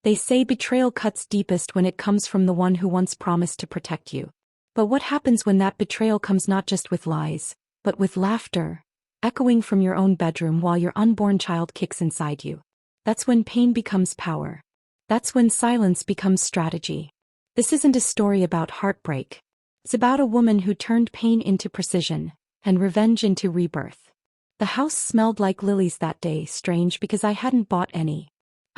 They say betrayal cuts deepest when it comes from the one who once promised to protect you. But what happens when that betrayal comes not just with lies, but with laughter, echoing from your own bedroom while your unborn child kicks inside you? That's when pain becomes power. That's when silence becomes strategy. This isn't a story about heartbreak. It's about a woman who turned pain into precision, and revenge into rebirth. The house smelled like lilies that day, strange because I hadn't bought any.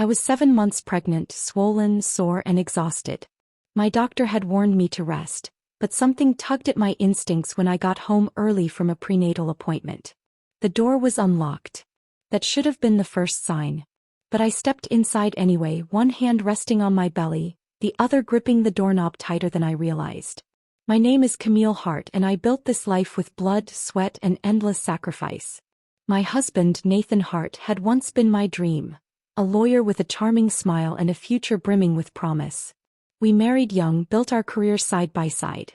I was 7 months pregnant, swollen, sore, and exhausted. My doctor had warned me to rest, but something tugged at my instincts when I got home early from a prenatal appointment. The door was unlocked. That should have been the first sign. But I stepped inside anyway, one hand resting on my belly, the other gripping the doorknob tighter than I realized. My name is Camille Hart, and I built this life with blood, sweat, and endless sacrifice. My husband, Nathan Hart, had once been my dream, a lawyer with a charming smile and a future brimming with promise. We married young, built our careers side by side.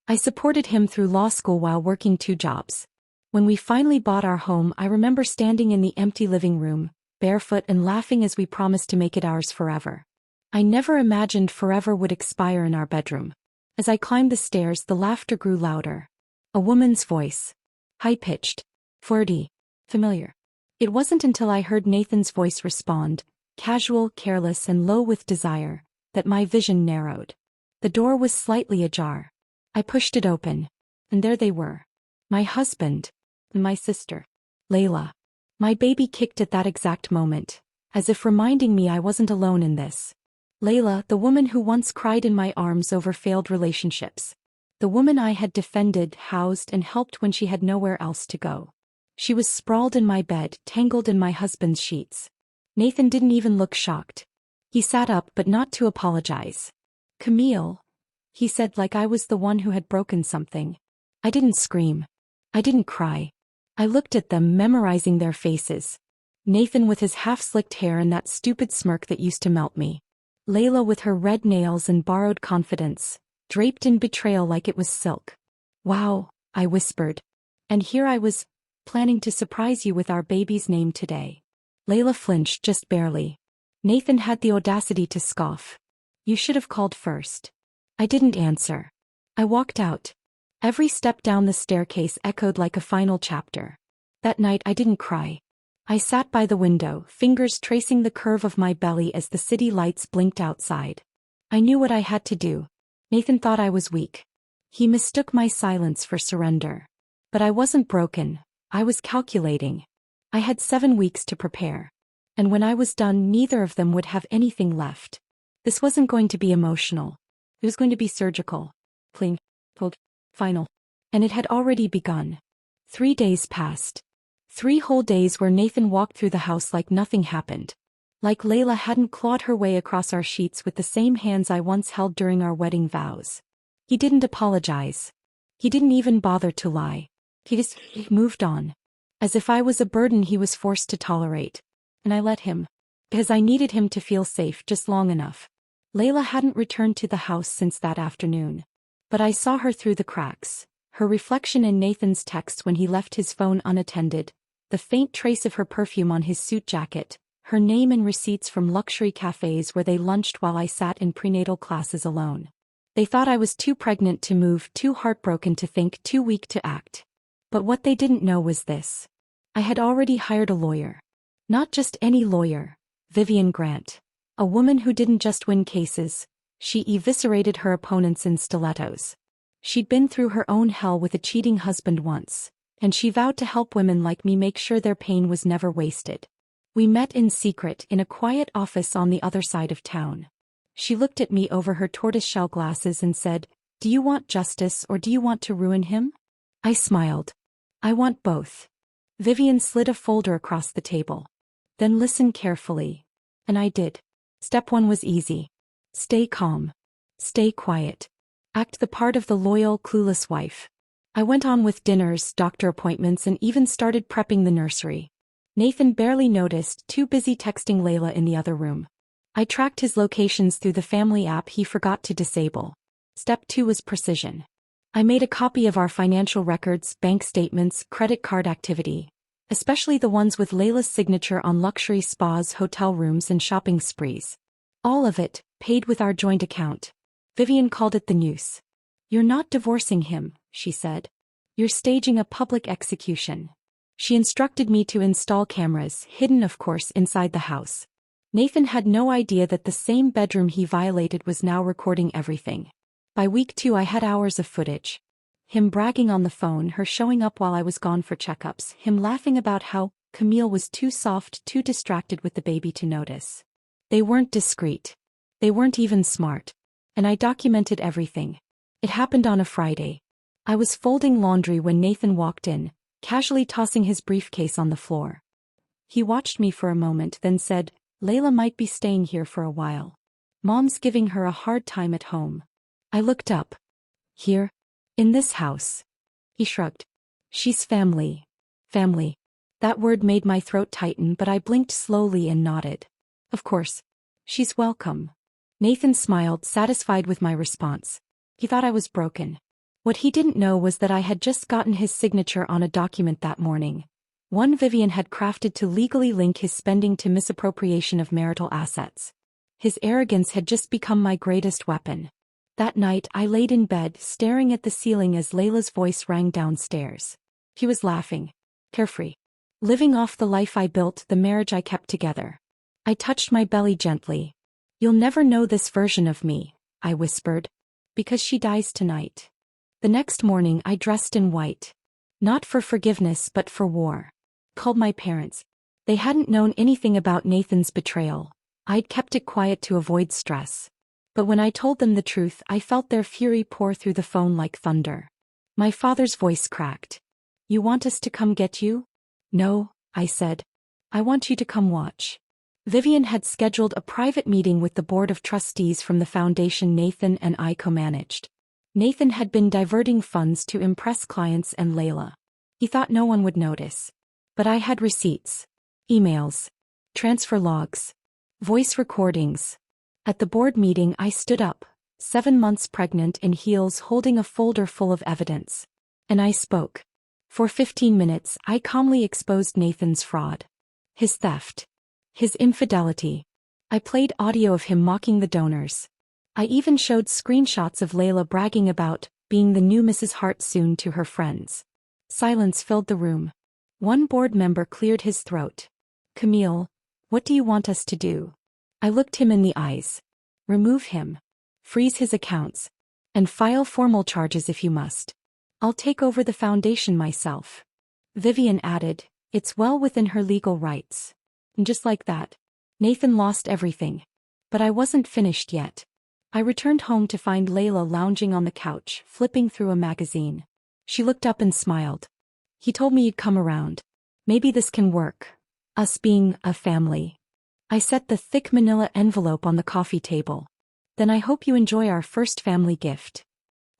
I supported him through law school while working 2 jobs. When we finally bought our home, I remember standing in the empty living room, barefoot and laughing as we promised to make it ours forever. I never imagined forever would expire in our bedroom. As I climbed the stairs, the laughter grew louder. A woman's voice. High-pitched. Flirty. Familiar. It wasn't until I heard Nathan's voice respond, casual, careless, and low with desire, that my vision narrowed. The door was slightly ajar. I pushed it open, and there they were. My husband, and my sister, Layla. My baby kicked at that exact moment, as if reminding me I wasn't alone in this. Layla, the woman who once cried in my arms over failed relationships. The woman I had defended, housed, and helped when she had nowhere else to go. She was sprawled in my bed, tangled in my husband's sheets. Nathan didn't even look shocked. He sat up, but not to apologize. "Camille," he said, like I was the one who had broken something. I didn't scream. I didn't cry. I looked at them, memorizing their faces. Nathan with his half-slicked hair and that stupid smirk that used to melt me. Layla with her red nails and borrowed confidence, draped in betrayal like it was silk. "Wow," I whispered. "And here I was, planning to surprise you with our baby's name today." Layla flinched just barely. Nathan had the audacity to scoff. "You should have called first." I didn't answer. I walked out. Every step down the staircase echoed like a final chapter. That night I didn't cry. I sat by the window, fingers tracing the curve of my belly as the city lights blinked outside. I knew what I had to do. Nathan thought I was weak. He mistook my silence for surrender. But I wasn't broken. I was calculating. I had 7 weeks to prepare. And when I was done, neither of them would have anything left. This wasn't going to be emotional. It was going to be surgical. Clean. Cold. Final. And it had already begun. 3 days passed. 3 whole days where Nathan walked through the house like nothing happened. Like Layla hadn't clawed her way across our sheets with the same hands I once held during our wedding vows. He didn't apologize. He didn't even bother to lie. He just moved on. As if I was a burden he was forced to tolerate. And I let him. Because I needed him to feel safe just long enough. Layla hadn't returned to the house since that afternoon. But I saw her through the cracks. Her reflection in Nathan's text when he left his phone unattended. The faint trace of her perfume on his suit jacket, her name and receipts from luxury cafes where they lunched while I sat in prenatal classes alone. They thought I was too pregnant to move, too heartbroken to think, too weak to act. But what they didn't know was this. I had already hired a lawyer. Not just any lawyer, Vivian Grant. A woman who didn't just win cases, she eviscerated her opponents in stilettos. She'd been through her own hell with a cheating husband once. And she vowed to help women like me make sure their pain was never wasted. We met in secret in a quiet office on the other side of town. She looked at me over her tortoiseshell glasses and said, "Do you want justice or do you want to ruin him?" I smiled. "I want both." Vivian slid a folder across the table. "Then listen carefully." And I did. Step 1 was easy. Stay calm. Stay quiet. Act the part of the loyal, clueless wife. I went on with dinners, doctor appointments, and even started prepping the nursery. Nathan barely noticed, too busy texting Layla in the other room. I tracked his locations through the family app he forgot to disable. Step 2 was precision. I made a copy of our financial records, bank statements, credit card activity, especially the ones with Layla's signature on luxury spas, hotel rooms, and shopping sprees. All of it, paid with our joint account. Vivian called it the noose. You're not divorcing him, she said. You're staging a public execution. She instructed me to install cameras, hidden of course inside the house. Nathan had no idea that the same bedroom he violated was now recording everything. By week 2 I had hours of footage. Him bragging on the phone, her showing up while I was gone for checkups, him laughing about how Camille was too soft, too distracted with the baby to notice. They weren't discreet. They weren't even smart. And I documented everything. It happened on a Friday. I was folding laundry when Nathan walked in, casually tossing his briefcase on the floor. He watched me for a moment, then said, "Layla might be staying here for a while. Mom's giving her a hard time at home." I looked up. "Here? In this house?" He shrugged. "She's family." Family. That word made my throat tighten, but I blinked slowly and nodded. "Of course. She's welcome." Nathan smiled, satisfied with my response. He thought I was broken. What he didn't know was that I had just gotten his signature on a document that morning. One Vivian had crafted to legally link his spending to misappropriation of marital assets. His arrogance had just become my greatest weapon. That night I laid in bed, staring at the ceiling as Layla's voice rang downstairs. He was laughing. Carefree. Living off the life I built, the marriage I kept together. I touched my belly gently. "You'll never know this version of me," I whispered. "Because she dies tonight." The next morning I dressed in white. Not for forgiveness but for war. Called my parents. They hadn't known anything about Nathan's betrayal. I'd kept it quiet to avoid stress. But when I told them the truth, I felt their fury pour through the phone like thunder. My father's voice cracked. "You want us to come get you?" "No," I said. "I want you to come watch." Vivian had scheduled a private meeting with the board of trustees from the foundation Nathan and I co-managed. Nathan had been diverting funds to impress clients and Layla. He thought no one would notice. But I had receipts. Emails. Transfer logs. Voice recordings. At the board meeting I stood up, 7 months pregnant in heels, holding a folder full of evidence. And I spoke. For 15 minutes I calmly exposed Nathan's fraud. His theft. His infidelity. I played audio of him mocking the donors. I even showed screenshots of Layla bragging about being the new Mrs. Hart soon to her friends. Silence filled the room. One board member cleared his throat. "Camille, what do you want us to do?" I looked him in the eyes. "Remove him. Freeze his accounts. And file formal charges if you must. I'll take over the foundation myself." Vivian added, "It's well within her legal rights." And just like that, Nathan lost everything. But I wasn't finished yet. I returned home to find Layla lounging on the couch, flipping through a magazine. She looked up and smiled. "He told me you'd come around. Maybe this can work. Us being a family." I set the thick manila envelope on the coffee table. "Then I hope you enjoy our first family gift."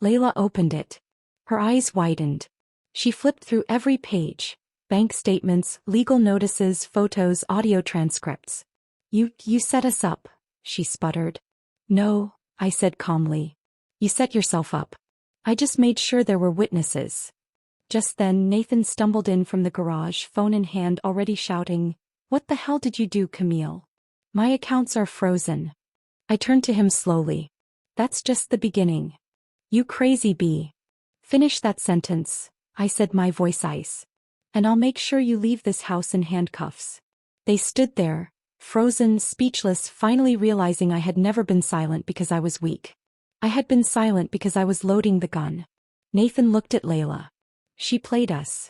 Layla opened it. Her eyes widened. She flipped through every page. Bank statements, legal notices, photos, audio transcripts. You set us up," she sputtered. "No," I said calmly. "You set yourself up. I just made sure there were witnesses." Just then Nathan stumbled in from the garage, phone in hand, already shouting, "What the hell did you do, Camille? My accounts are frozen." I turned to him slowly. "That's just the beginning. You crazy bee." "Finish that sentence," I said, my voice ice. "And I'll make sure you leave this house in handcuffs." They stood there, frozen, speechless, finally realizing I had never been silent because I was weak. I had been silent because I was loading the gun. Nathan looked at Layla. "She played us."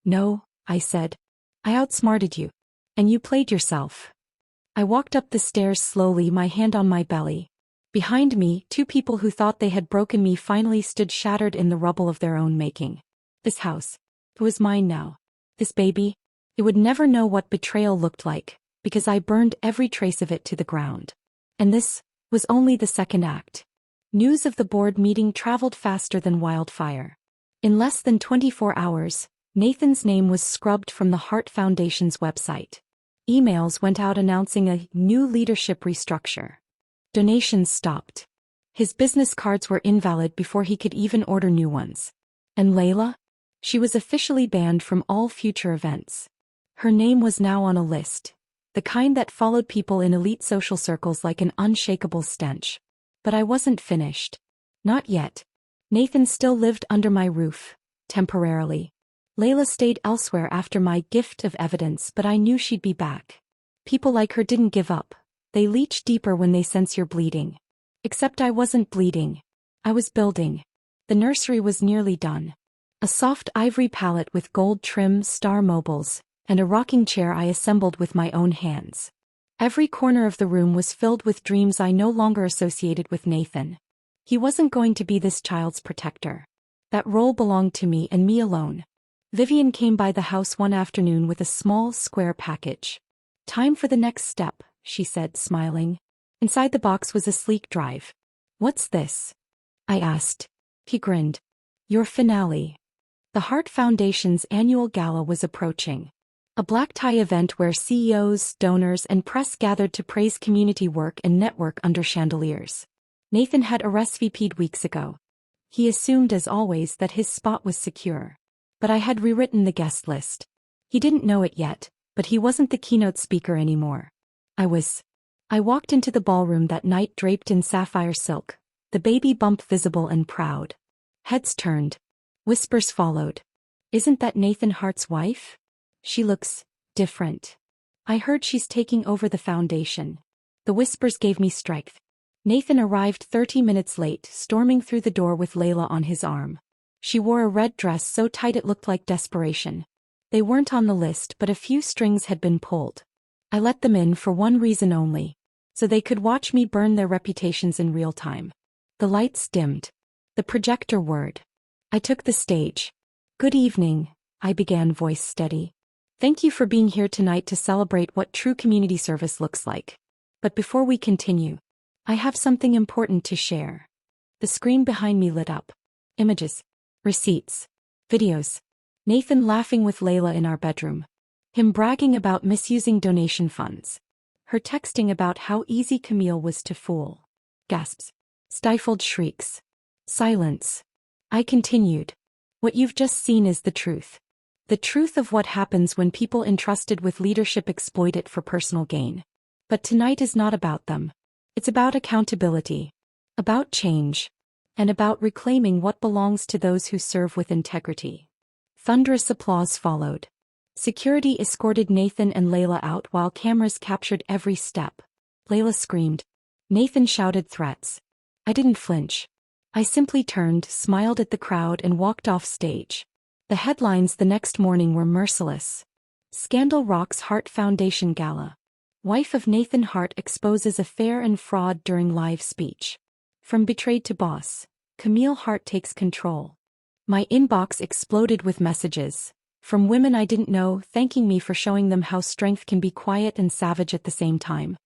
"No," I said. "I outsmarted you. And you played yourself." I walked up the stairs slowly, my hand on my belly. Behind me, 2 people who thought they had broken me finally stood, shattered in the rubble of their own making. This house. It was mine now. This baby. It would never know what betrayal looked like, because I burned every trace of it to the ground. And this was only the second act. News of the board meeting traveled faster than wildfire. In less than 24 hours, Nathan's name was scrubbed from the Hart Foundation's website. Emails went out announcing a new leadership restructure. Donations stopped. His business cards were invalid before he could even order new ones. And Layla? She was officially banned from all future events. Her name was now on a list. the kind that followed people in elite social circles like an unshakable stench. But I wasn't finished. Not yet. Nathan still lived under my roof, temporarily. Layla stayed elsewhere after my gift of evidence, but I knew she'd be back. People like her didn't give up. They leech deeper when they sense you're bleeding. Except I wasn't bleeding. I was building. The nursery was nearly done. A soft ivory pallet with gold trim star mobiles, and a rocking chair I assembled with my own hands. Every corner of the room was filled with dreams I no longer associated with Nathan. He wasn't going to be this child's protector. That role belonged to me and me alone. Vivian came by the house one afternoon with a small, square package. "Time for the next step," she said, smiling. Inside the box was a sleek drive. "What's this?" I asked. He grinned. "Your finale." The Heart Foundation's annual gala was approaching. A black tie event where CEOs, donors, and press gathered to praise community work and network under chandeliers. Nathan had RSVP'd weeks ago. He assumed, as always, that his spot was secure. But I had rewritten the guest list. He didn't know it yet, but he wasn't the keynote speaker anymore. I was. I walked into the ballroom that night draped in sapphire silk, the baby bump visible and proud. Heads turned. Whispers followed. "Isn't that Nathan Hart's wife? She looks different. I heard she's taking over the foundation." The whispers gave me strength. Nathan arrived 30 minutes late, storming through the door with Layla on his arm. She wore a red dress so tight it looked like desperation. They weren't on the list, but a few strings had been pulled. I let them in for one reason only, so they could watch me burn their reputations in real time. The lights dimmed. The projector whirred. I took the stage. "Good evening," I began, voice steady. "Thank you for being here tonight to celebrate what true community service looks like. But before we continue, I have something important to share." The screen behind me lit up. Images. Receipts. Videos. Nathan laughing with Layla in our bedroom. Him bragging about misusing donation funds. Her texting about how easy Camille was to fool. Gasps. Stifled shrieks. Silence. I continued. "What you've just seen is the truth. The truth of what happens when people entrusted with leadership exploit it for personal gain. But tonight is not about them. It's about accountability. About change. And about reclaiming what belongs to those who serve with integrity." Thunderous applause followed. Security escorted Nathan and Layla out while cameras captured every step. Layla screamed. Nathan shouted threats. I didn't flinch. I simply turned, smiled at the crowd, and walked off stage. The headlines the next morning were merciless. Scandal rocks Hart Foundation Gala. Wife of Nathan Hart exposes affair and fraud during live speech. From betrayed to boss, Camille Hart takes control. My inbox exploded with messages. From women I didn't know, thanking me for showing them how strength can be quiet and savage at the same time.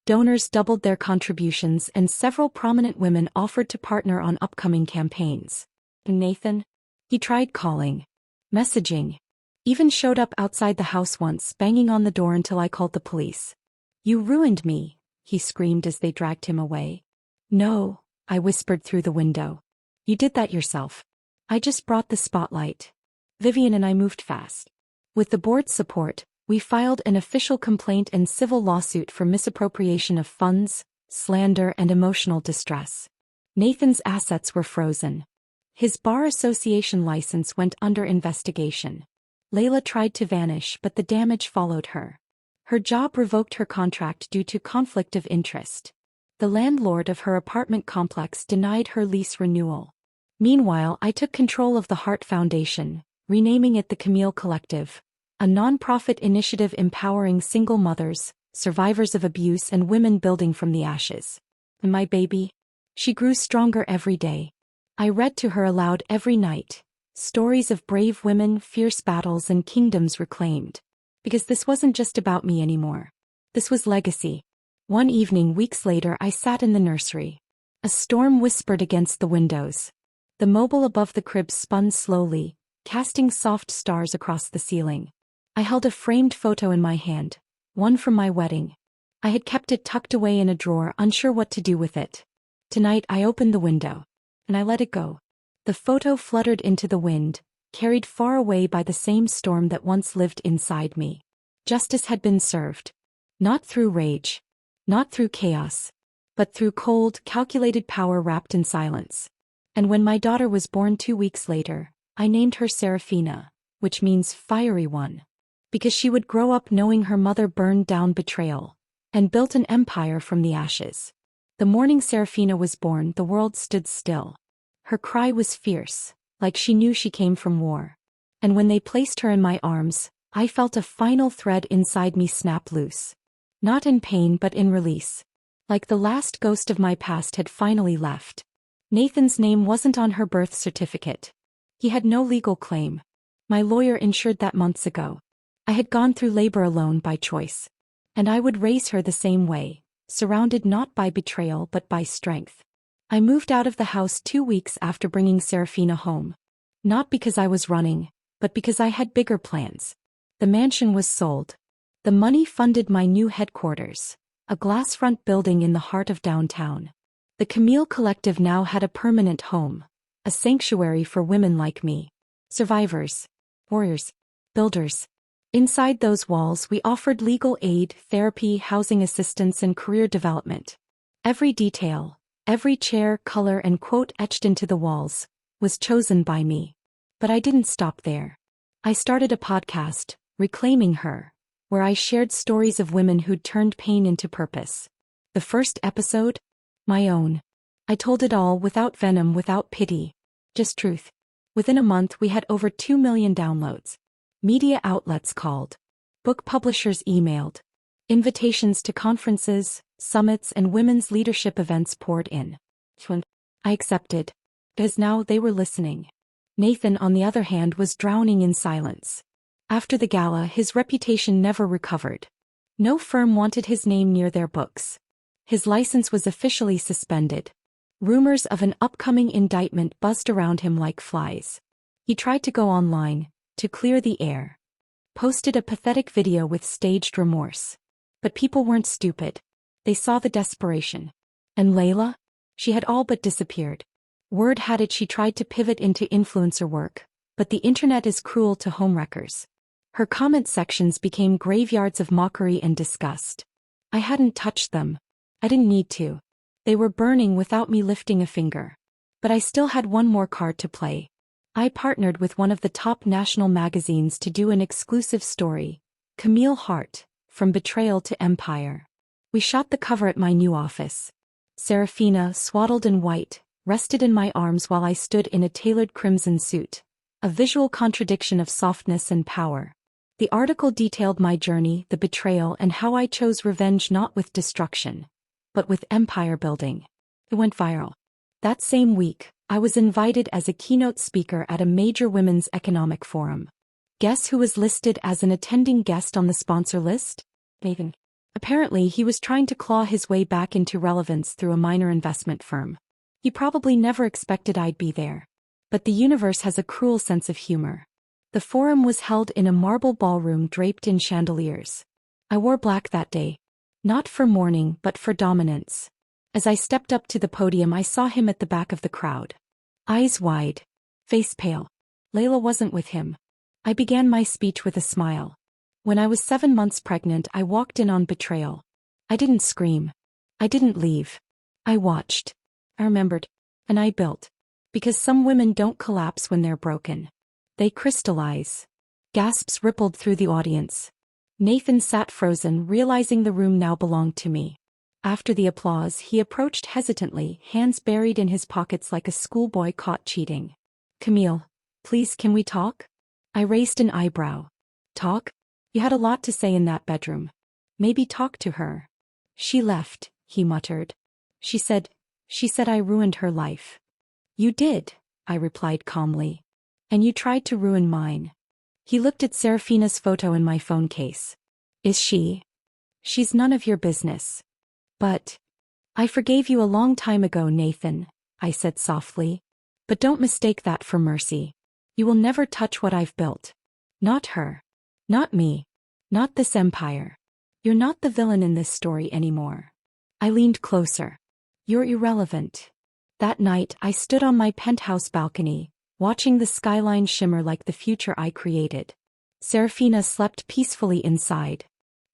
Donors doubled their contributions, and several prominent women offered to partner on upcoming campaigns. And Nathan? He tried calling. Messaging. Even showed up outside the house once, banging on the door until I called the police. You ruined me, he screamed as they dragged him away. No, I whispered through the window. You did that yourself. I just brought the spotlight. Vivian and I moved fast. With the board's support, we filed an official complaint and civil lawsuit for misappropriation of funds, slander, and emotional distress. Nathan's assets were frozen. His bar association license went under investigation. Layla tried to vanish, but the damage followed her. Her job revoked her contract due to conflict of interest. The landlord of her apartment complex denied her lease renewal. Meanwhile, I took control of the Hart Foundation, renaming it the Camille Collective, a non-profit initiative empowering single mothers, survivors of abuse, and women building from the ashes. And my baby? She grew stronger every day. I read to her aloud every night, stories of brave women, fierce battles, and kingdoms reclaimed. Because this wasn't just about me anymore. This was legacy. One evening weeks later I sat in the nursery. A storm whispered against the windows. The mobile above the crib spun slowly, casting soft stars across the ceiling. I held a framed photo in my hand, one from my wedding. I had kept it tucked away in a drawer, unsure what to do with it. Tonight I opened the window, and I let it go. The photo fluttered into the wind, carried far away by the same storm that once lived inside me. Justice had been served. Not through rage. Not through chaos. But through cold, calculated power wrapped in silence. And when my daughter was born 2 weeks later, I named her Serafina, which means fiery one. Because she would grow up knowing her mother burned down betrayal and built an empire from the ashes. The morning Serafina was born, the world stood still. Her cry was fierce, like she knew she came from war. And when they placed her in my arms, I felt a final thread inside me snap loose. Not in pain but in release. Like the last ghost of my past had finally left. Nathan's name wasn't on her birth certificate. He had no legal claim. My lawyer ensured that months ago. I had gone through labor alone by choice. And I would raise her the same way, surrounded not by betrayal but by strength. I moved out of the house 2 weeks after bringing Serafina home. Not because I was running, but because I had bigger plans. The mansion was sold. The money funded my new headquarters, a glass-front building in the heart of downtown. The Camille Collective now had a permanent home, a sanctuary for women like me. Survivors, warriors, builders. Inside those walls we offered legal aid, therapy, housing assistance and career development. Every detail, every chair, color and quote etched into the walls, was chosen by me. But I didn't stop there. I started a podcast, Reclaiming Her, where I shared stories of women who'd turned pain into purpose. The first episode? My own. I told it all without venom, without pity. Just truth. Within a month we had over 2 million downloads. Media outlets called. Book publishers emailed. Invitations to conferences, summits and women's leadership events poured in. I accepted. Because now they were listening. Nathan, on the other hand, was drowning in silence. After the gala, his reputation never recovered. No firm wanted his name near their books. His license was officially suspended. Rumors of an upcoming indictment buzzed around him like flies. He tried to go online, to clear the air. Posted a pathetic video with staged remorse. But people weren't stupid. They saw the desperation. And Layla? She had all but disappeared. Word had it she tried to pivot into influencer work, but the internet is cruel to homewreckers. Her comment sections became graveyards of mockery and disgust. I hadn't touched them. I didn't need to. They were burning without me lifting a finger. But I still had one more card to play. I partnered with one of the top national magazines to do an exclusive story, Camille Hart, From Betrayal to Empire. We shot the cover at my new office. Serafina, swaddled in white, rested in my arms while I stood in a tailored crimson suit, a visual contradiction of softness and power. The article detailed my journey, the betrayal, and how I chose revenge not with destruction, but with empire building. It went viral. That same week, I was invited as a keynote speaker at a major women's economic forum. Guess who was listed as an attending guest on the sponsor list? Nathan. Apparently, he was trying to claw his way back into relevance through a minor investment firm. He probably never expected I'd be there. But the universe has a cruel sense of humor. The forum was held in a marble ballroom draped in chandeliers. I wore black that day. Not for mourning, but for dominance. As I stepped up to the podium, I saw him at the back of the crowd. Eyes wide. Face pale. Layla wasn't with him. I began my speech with a smile. When I was 7 months pregnant, I walked in on betrayal. I didn't scream. I didn't leave. I watched. I remembered. And I built. Because some women don't collapse when they're broken. They crystallize. Gasps rippled through the audience. Nathan sat frozen, realizing the room now belonged to me. After the applause, he approached hesitantly, hands buried in his pockets like a schoolboy caught cheating. Camille, please, can we talk? I raised an eyebrow. Talk? You had a lot to say in that bedroom. Maybe talk to her. She left, he muttered. She said I ruined her life. You did, I replied calmly. And you tried to ruin mine. He looked at Serafina's photo in my phone case. Is she? She's none of your business. But I forgave you a long time ago, Nathan, I said softly. But don't mistake that for mercy. You will never touch what I've built. Not her. Not me. Not this empire. You're not the villain in this story anymore. I leaned closer. You're irrelevant. That night, I stood on my penthouse balcony, watching the skyline shimmer like the future I created. Serafina slept peacefully inside.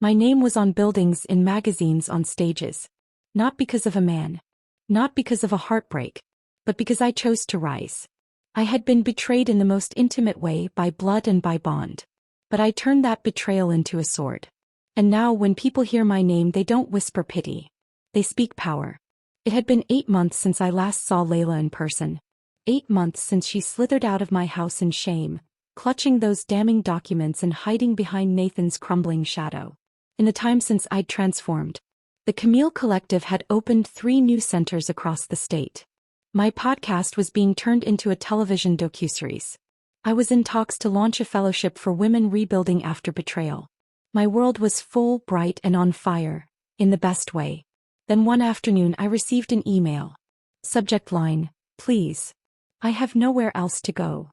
My name was on buildings, in magazines, on stages. Not because of a man. Not because of a heartbreak. But because I chose to rise. I had been betrayed in the most intimate way, by blood and by bond. But I turned that betrayal into a sword. And now when people hear my name, they don't whisper pity. They speak power. It had been 8 months since I last saw Layla in person. 8 months since she slithered out of my house in shame, clutching those damning documents and hiding behind Nathan's crumbling shadow. In the time since I'd transformed, the Camille Collective had opened 3 new centers across the state. My podcast was being turned into a television docuseries. I was in talks to launch a fellowship for women rebuilding after betrayal. My world was full, bright, and on fire, in the best way. Then one afternoon I received an email. Subject line, please. I have nowhere else to go.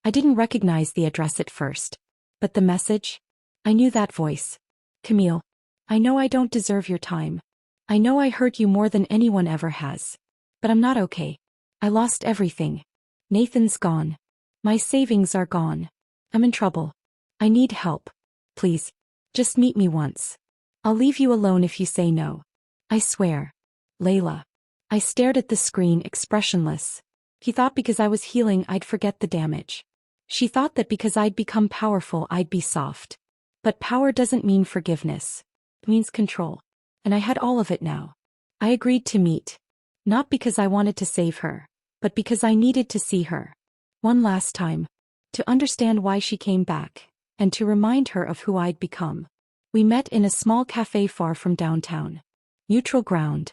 I didn't recognize the address at first. But the message? I knew that voice. Camille, I know I don't deserve your time. I know I hurt you more than anyone ever has. But I'm not okay. I lost everything. Nathan's gone. My savings are gone. I'm in trouble. I need help. Please. Just meet me once. I'll leave you alone if you say no. I swear. Layla. I stared at the screen, expressionless. He thought because I was healing I'd forget the damage. She thought that because I'd become powerful I'd be soft. But power doesn't mean forgiveness. It means control. And I had all of it now. I agreed to meet. Not because I wanted to save her, but because I needed to see her. One last time. To understand why she came back, and to remind her of who I'd become. We met in a small cafe far from downtown. Neutral ground.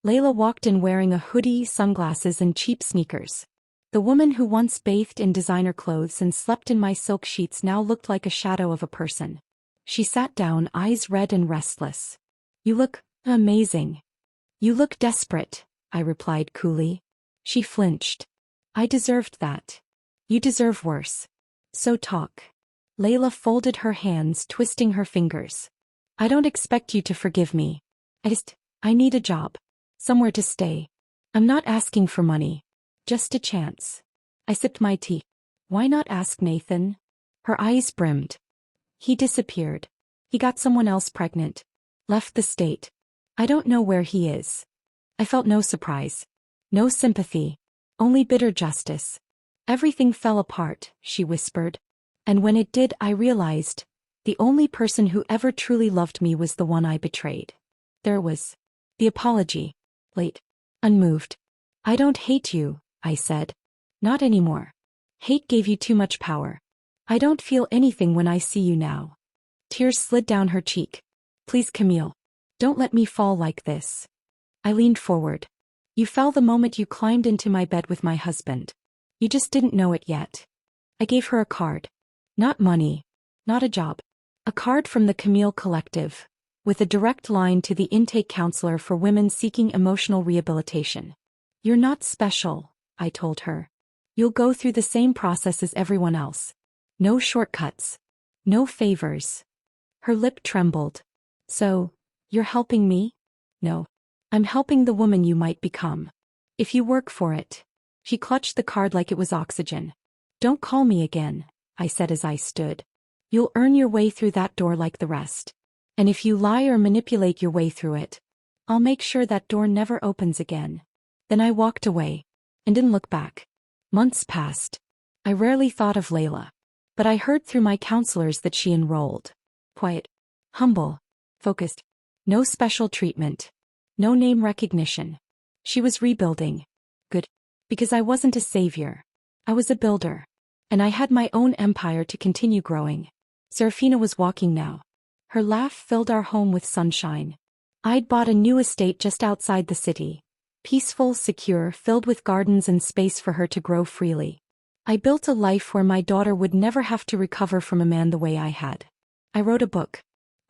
Layla walked in wearing a hoodie, sunglasses, and cheap sneakers. The woman who once bathed in designer clothes and slept in my silk sheets now looked like a shadow of a person. She sat down, eyes red and restless. You look amazing. You look desperate, I replied coolly. She flinched. I deserved that. You deserve worse. So talk. Layla folded her hands, twisting her fingers. I don't expect you to forgive me. I need a job. Somewhere to stay. I'm not asking for money. Just a chance. I sipped my tea. Why not ask Nathan? Her eyes brimmed. He disappeared. He got someone else pregnant. Left the state. I don't know where he is. I felt no surprise. No sympathy. Only bitter justice. Everything fell apart, she whispered. And when it did, I realized, the only person who ever truly loved me was the one I betrayed. There was the apology. Late. Unmoved. I don't hate you, I said. Not anymore. Hate gave you too much power. I don't feel anything when I see you now. Tears slid down her cheek. Please, Camille. Don't let me fall like this. I leaned forward. You fell the moment you climbed into my bed with my husband. You just didn't know it yet. I gave her a card. Not money. Not a job. A card from the Camille Collective, with a direct line to the intake counselor for women seeking emotional rehabilitation. You're not special, I told her. You'll go through the same process as everyone else. No shortcuts. No favors. Her lip trembled. So, you're helping me? No. I'm helping the woman you might become. If you work for it. She clutched the card like it was oxygen. Don't call me again, I said as I stood. You'll earn your way through that door like the rest. And if you lie or manipulate your way through it, I'll make sure that door never opens again. Then I walked away. And didn't look back. Months passed. I rarely thought of Layla. But I heard through my counselors that she enrolled. Quiet. Humble. Focused. No special treatment. No name recognition. She was rebuilding. Good. Because I wasn't a savior. I was a builder. And I had my own empire to continue growing. Serafina was walking now. Her laugh filled our home with sunshine. I'd bought a new estate just outside the city. Peaceful, secure, filled with gardens and space for her to grow freely. I built a life where my daughter would never have to recover from a man the way I had. I wrote a book.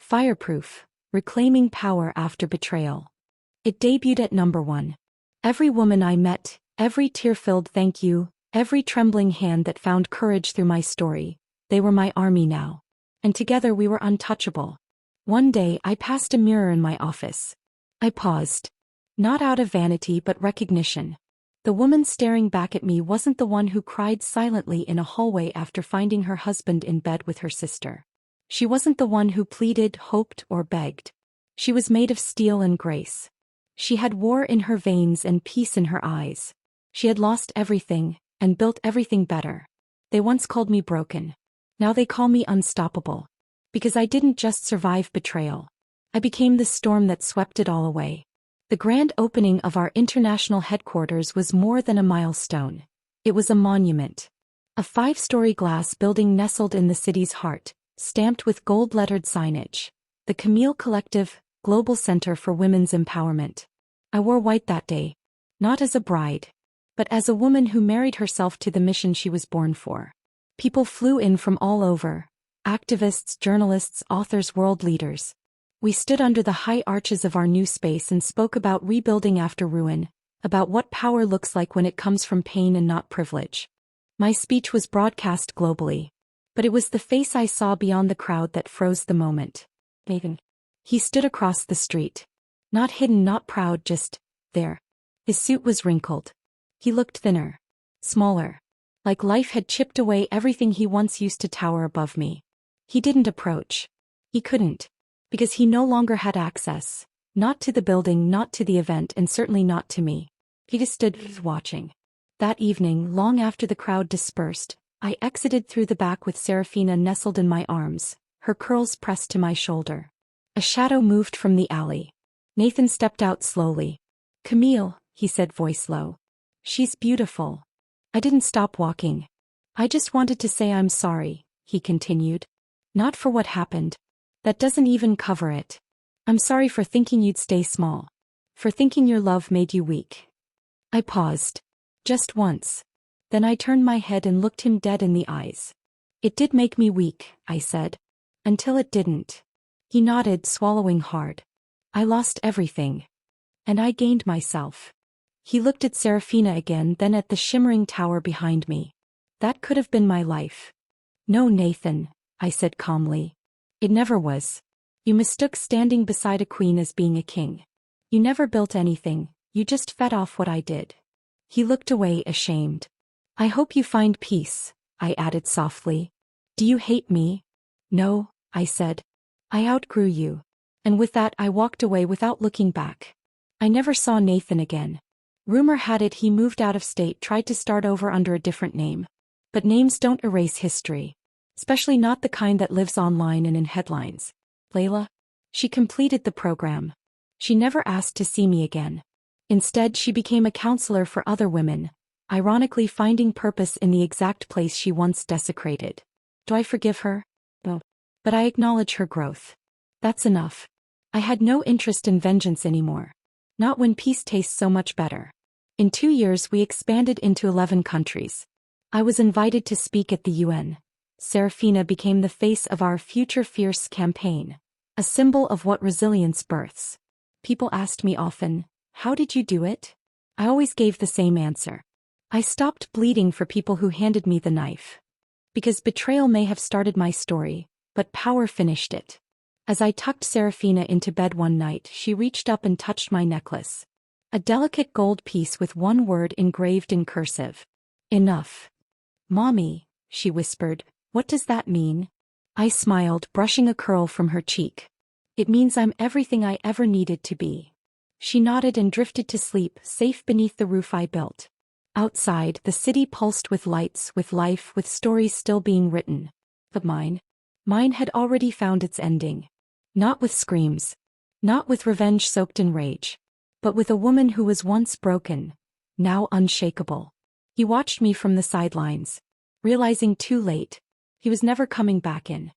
Fireproof. Reclaiming Power After Betrayal. It debuted at #1. Every woman I met, every tear-filled thank you, every trembling hand that found courage through my story, they were my army now. And together we were untouchable. One day I passed a mirror in my office. I paused. Not out of vanity but recognition. The woman staring back at me wasn't the one who cried silently in a hallway after finding her husband in bed with her sister. She wasn't the one who pleaded, hoped, or begged. She was made of steel and grace. She had war in her veins and peace in her eyes. She had lost everything, and built everything better. They once called me broken. Now they call me unstoppable. Because I didn't just survive betrayal. I became the storm that swept it all away. The grand opening of our international headquarters was more than a milestone. It was a monument. A 5-story glass building nestled in the city's heart, stamped with gold-lettered signage. The Camille Collective, Global Center for Women's Empowerment. I wore white that day. Not as a bride, but as a woman who married herself to the mission she was born for. People flew in from all over. Activists, journalists, authors, world leaders. We stood under the high arches of our new space and spoke about rebuilding after ruin, about what power looks like when it comes from pain and not privilege. My speech was broadcast globally. But it was the face I saw beyond the crowd that froze the moment. Nathan. He stood across the street. Not hidden, not proud, just there. His suit was wrinkled. He looked thinner. Smaller. Like life had chipped away everything he once used to tower above me. He didn't approach. He couldn't. Because he no longer had access. Not to the building, not to the event, and certainly not to me. He just stood watching. That evening, long after the crowd dispersed, I exited through the back with Serafina nestled in my arms, her curls pressed to my shoulder. A shadow moved from the alley. Nathan stepped out slowly. "Camille," he said, voice low. "She's beautiful." I didn't stop walking. "I just wanted to say I'm sorry," he continued. "Not for what happened. That doesn't even cover it. I'm sorry for thinking you'd stay small. For thinking your love made you weak." I paused. Just once. Then I turned my head and looked him dead in the eyes. "It did make me weak," I said. "Until it didn't." He nodded, swallowing hard. "I lost everything. And I gained myself." He looked at Serafina again, then at the shimmering tower behind me. "That could have been my life." "No, Nathan," I said calmly. "It never was. You mistook standing beside a queen as being a king. You never built anything, you just fed off what I did." He looked away, ashamed. "I hope you find peace," I added softly. "Do you hate me?" "No," I said. "I outgrew you." And with that I walked away without looking back. I never saw Nathan again. Rumor had it he moved out of state, tried to start over under a different name. But names don't erase history. Especially not the kind that lives online and in headlines. Layla? She completed the program. She never asked to see me again. Instead, she became a counselor for other women, ironically finding purpose in the exact place she once desecrated. Do I forgive her? No. But I acknowledge her growth. That's enough. I had no interest in vengeance anymore. Not when peace tastes so much better. In 2 years we expanded into 11 countries. I was invited to speak at the UN. Serafina became the face of our Future Fierce campaign. A symbol of what resilience births. People asked me often, "How did you do it?" I always gave the same answer. I stopped bleeding for people who handed me the knife. Because betrayal may have started my story, but power finished it. As I tucked Serafina into bed one night, she reached up and touched my necklace. A delicate gold piece with one word engraved in cursive. "Enough." "Mommy," she whispered, "what does that mean?" I smiled, brushing a curl from her cheek. "It means I'm everything I ever needed to be." She nodded and drifted to sleep, safe beneath the roof I built. Outside, the city pulsed with lights, with life, with stories still being written. But mine had already found its ending. Not with screams. Not with revenge soaked in rage. But with a woman who was once broken, now unshakable. He watched me from the sidelines, realizing too late, he was never coming back in.